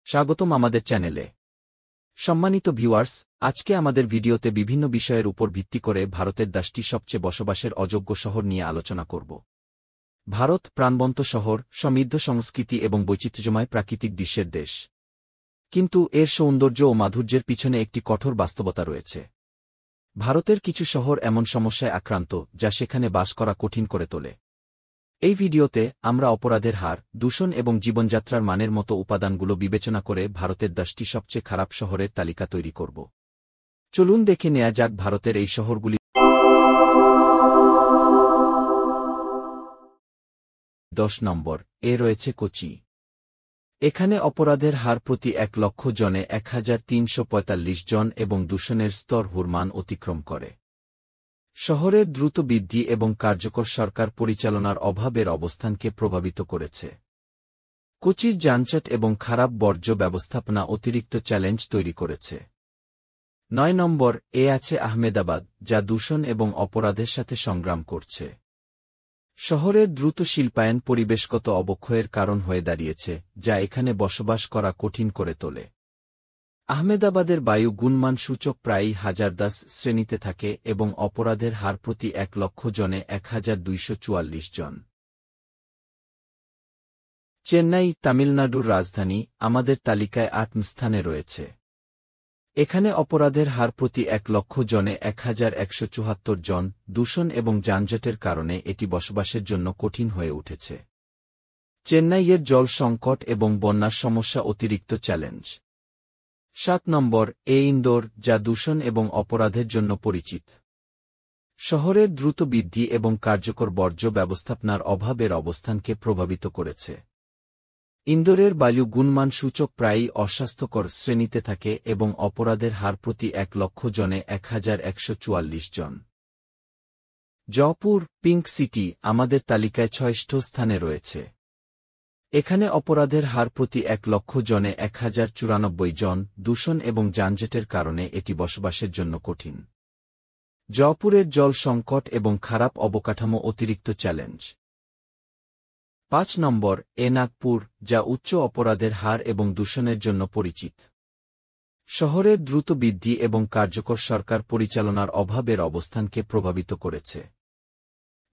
স্বাগতম আমাদের চ্যানেলে। সম্মানিত ভিউয়ার্স, আজকে আমাদের ভিডিওতে বিভিন্ন বিষয়ের উপর ভিত্তি করে ভারতের 10টি সবচেয়ে বসবাসের অযোগ্য শহর নিয়ে আলোচনা করব। ভারত প্রাণবন্ত শহর, সমৃদ্ধ সংস্কৃতি এবং বৈচিত্র্যময় প্রাকৃতিক দৃশ্যের দেশ। কিন্তু এর সৌন্দর্য ও মাধুর্যের পিছনে একটি কঠোর বাস্তবতা রয়েছে। ভারতের কিছু শহর এমন সমস্যায় আক্রান্ত যা সেখানে বাস করা কঠিন করে তোলে। এই ভিডিওতে আমরা অপরাধের হার, দূষণ এবং জীবনযাত্রার মানের মতো উপাদানগুলো বিবেচনা করে ভারতের 10টি সবচেয়ে খারাপ শহরের তালিকা তৈরি করব। চলুন দেখে নেওয়া যাক ভারতের এই শহরগুলি। 10 নম্বর এ রয়েছে কোচি। এখানে অপরাধের হার প্রতি 1 লক্ষ জনে 1345 জন এবং দূষণের স্তর হুরমান অতিক্রম করে। শহরের দ্রুত বৃদ্ধি এবং কার্যকর সরকার পরিচালনার অভাবের অবস্থানকে প্রভাবিত করেছে। কোচির যানজট এবং খারাপ বর্জ্য ব্যবস্থাপনা অতিরিক্ত চ্যালেঞ্জ তৈরি করেছে। 9 নম্বর এ আছে আহমেদাবাদ, যা দূষণ এবং অপরাধের সাথে সংগ্রাম করছে। শহরের দ্রুত শিল্পায়ন পরিবেশগত অবক্ষয়ের কারণ হয়ে দাঁড়িয়েছে, যা এখানে বসবাস করা কঠিন করে তোলে। আহমেদাবাদের বায়ু গুণমান সূচক প্রায়ই 1010 শ্রেণীতে থাকে এবং অপরাধের হার প্রতি 1 লক্ষ জনে 1244 জন। চেন্নাই, তামিলনাড়ুর রাজধানী, আমাদের তালিকায় 8 স্থানে রয়েছে। এখানে অপরাধের হার প্রতি 1 লক্ষ জনে 1174 জন। দূষণ এবং যানজটের কারণে এটি বসবাসের জন্য কঠিন হয়ে উঠেছে। চেন্নাইয়ের জল সংকট এবং বন্যার সমস্যা অতিরিক্ত চ্যালেঞ্জ। 7 নম্বর এ ইন্দোর, যা দূষণ এবং অপরাধের জন্য পরিচিত। শহরের দ্রুত বৃদ্ধি এবং কার্যকর বর্জ্য ব্যবস্থাপনার অভাবের অবস্থানকে প্রভাবিত করেছে। ইন্দোরের বায়ু গুণমান সূচক প্রায়ই অস্বাস্থ্যকর শ্রেণীতে থাকে এবং অপরাধের হার প্রতি 1 লক্ষ জনে 1144 জন। জয়পুর, পিঙ্ক সিটি, আমাদের তালিকায় 6ষ্ঠ স্থানে রয়েছে। এখানে অপরাধের হার প্রতি 1 লক্ষ জনে 1094 জন। দূষণ এবং যানজটের কারণে এটি বসবাসের জন্য কঠিন। জয়পুরের জল সংকট এবং খারাপ অবকাঠামো অতিরিক্ত চ্যালেঞ্জ। 5 নম্বর এ নাগপুর, যা উচ্চ অপরাধের হার এবং দূষণের জন্য পরিচিত। শহরের দ্রুত বৃদ্ধি এবং কার্যকর সরকার পরিচালনার অভাবের অবস্থানকে প্রভাবিত করেছে।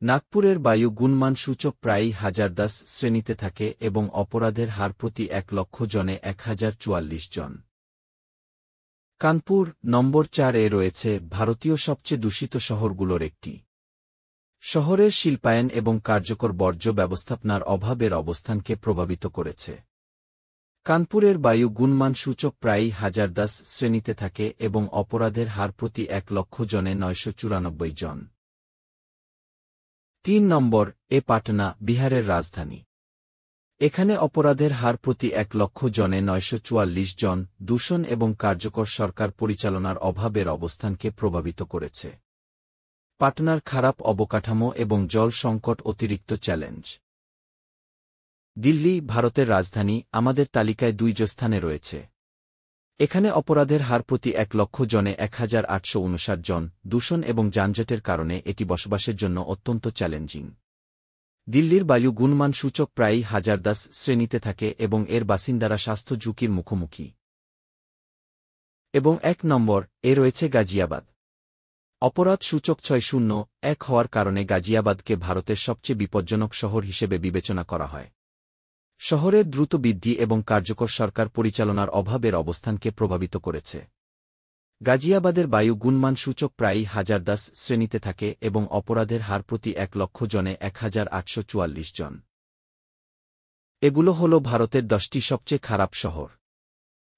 নাগপুরের বায়ু গুণমান সূচক প্রায়ই 1010 শ্রেণীতে থাকে এবং অপরাধের হার প্রতি 1 লক্ষ জনে 1044 জন। কানপুর, নম্বর 4 এ রয়েছে ভারতীয় সবচেয়ে দূষিত শহরগুলোর একটি। শহরের শিল্পায়ন এবং কার্যকর বর্জ্য ব্যবস্থাপনার অভাবের অবস্থানকে প্রভাবিত করেছে। কানপুরের বায়ু গুণমান সূচক প্রায়ই 1010 শ্রেণীতে থাকে এবং অপরাধের হার প্রতি 1 লক্ষ জনে 994 জন। 3 নম্বর এ পাটনা, বিহারের রাজধানী। এখানে অপরাধের হার প্রতি 1 লক্ষ জনে 944 জন। দূষণ এবং কার্যকর সরকার পরিচালনার অভাবের অবস্থানকে প্রভাবিত করেছে। পাটনার খারাপ অবকাঠামো এবং জল সংকট অতিরিক্ত চ্যালেঞ্জ। দিল্লি, ভারতের রাজধানী, আমাদের তালিকায় 2 স্থানে রয়েছে। এখানে অপরাধের হার প্রতি 1 লক্ষ জনে 1859 জন। দূষণ এবং যানজটের কারণে এটি বসবাসের জন্য অত্যন্ত চ্যালেঞ্জিং। দিল্লির বায়ু গুণমান সূচক প্রায়ই 1010 শ্রেণীতে থাকে এবং এর বাসিন্দারা স্বাস্থ্য ঝুঁকির মুখোমুখি। এবং 1 নম্বর এ রয়েছে গাজিয়াবাদ। অপরাধ সূচক 601 হওয়ার কারণে গাজিয়াবাদকে ভারতের সবচেয়ে বিপজ্জনক শহর হিসেবে বিবেচনা করা হয়। শহরের দ্রুত বৃদ্ধি এবং কার্যকর সরকার পরিচালনার অভাবের অবস্থানকে প্রভাবিত করেছে। গাজিয়াবাদের বায়ু গুণমান সূচক প্রায়ই 1010 শ্রেণীতে থাকে এবং অপরাধের হার প্রতি 1 লক্ষ জনে 1844 জন। এগুলো হল ভারতের 10টি সবচেয়ে খারাপ শহর।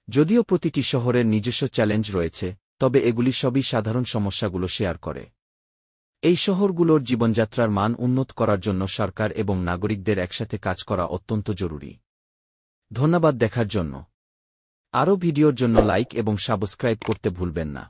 যদিও প্রতিটি শহরের নিজস্ব চ্যালেঞ্জ রয়েছে, তবে এগুলি সবই সাধারণ সমস্যাগুলো শেয়ার করে। এই শহরগুলোর জীবনযাত্রার মান উন্নত করার জন্য সরকার এবং নাগরিকদের একসাথে কাজ করা অত্যন্ত জরুরি। ধন্যবাদ দেখার জন্য। আরও ভিডিওর জন্য লাইক এবং সাবস্ক্রাইব করতে ভুলবেন না।